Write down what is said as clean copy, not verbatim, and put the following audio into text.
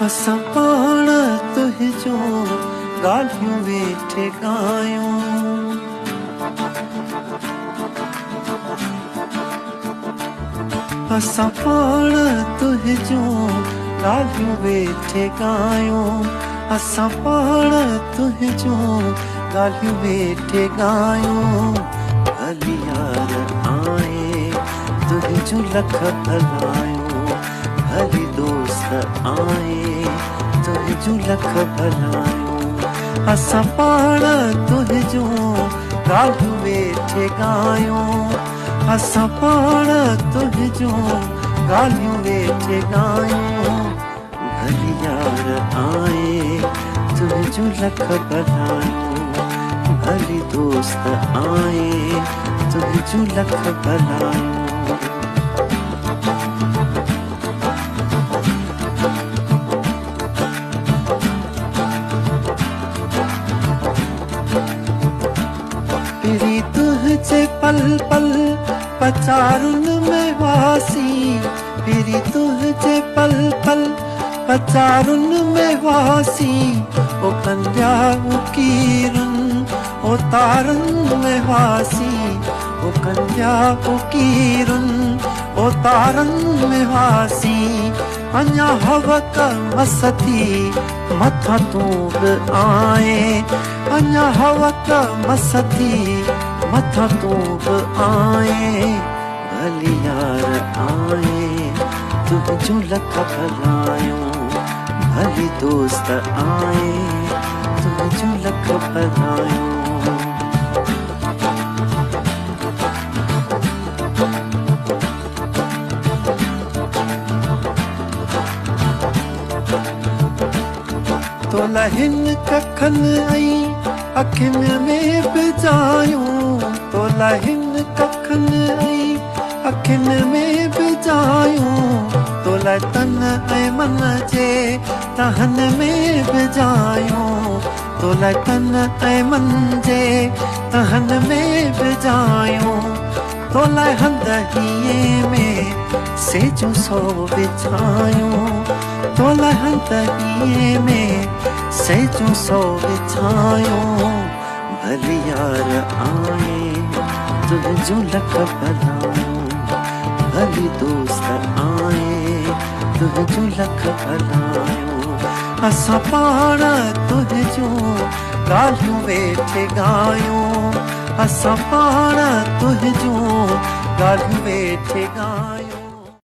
असां पाण तुंहिंजो ॻाल्हियूं वेठे ॻायूं। असां पाण तुंहिंजो ॻाल्हियूं वेठे ॻायूं। असां पाण तुंहिंजो ॻाल्हियूं वेठे ॻायूं। भली यार आए तुंहिंजो लख भलायूं। भली दोस्त आए तुंहिंजो लख भलायूं। असां पाण तुंहिंजो ॻाल्हियूं वेठे ॻायूं। असां पाण तुंहिंजो ॻाल्हियूं वेठे ॻायूं। भली यार आए तुंहिंजो लख भलायूं। भली दोस्त आए तुंहिंजो लख भलायूं। फिरी तुझे पल पल पचारुन में वासी। फिरी तुझे पल पल पचारुन में वासी। ओ कंजा उकीरन ओ तारन में वासी। ओ कंजा उकीरन ओ तारन में वासी। अञा हवक मसती मथा तूं बि आए। अञा हवक मसती मथा तूं बि आए। भली यार आए तुंहिंजो लख भलायूं। भली दोस्त आए तुंहिंजो लख भलायूं। तोला हिन कखनि ऐं अखियुनि में बि जायूं। तोला हिन कखनि ऐं अखियुनि में बि जायूं। तोला तन ऐं मन जे तहन में बि जायूं। तोला तन ऐं मन जे तहन में बि जायूं। तोला हंदहीअ में सेजूं सौ विछायूं। तोला हंदहीअ में सेजूं सौ विछायूं। भली यार आए तुंहिंजो लख भलायूं। भली दोस्त आए तुंहिंजो लख भलायूं। असां पाण तुंहिंजो ॻाल्हियूं वेठे ॻायूं। असां पाण तुंहिंजो ॻाल्हियूं वेठे ॻायूं।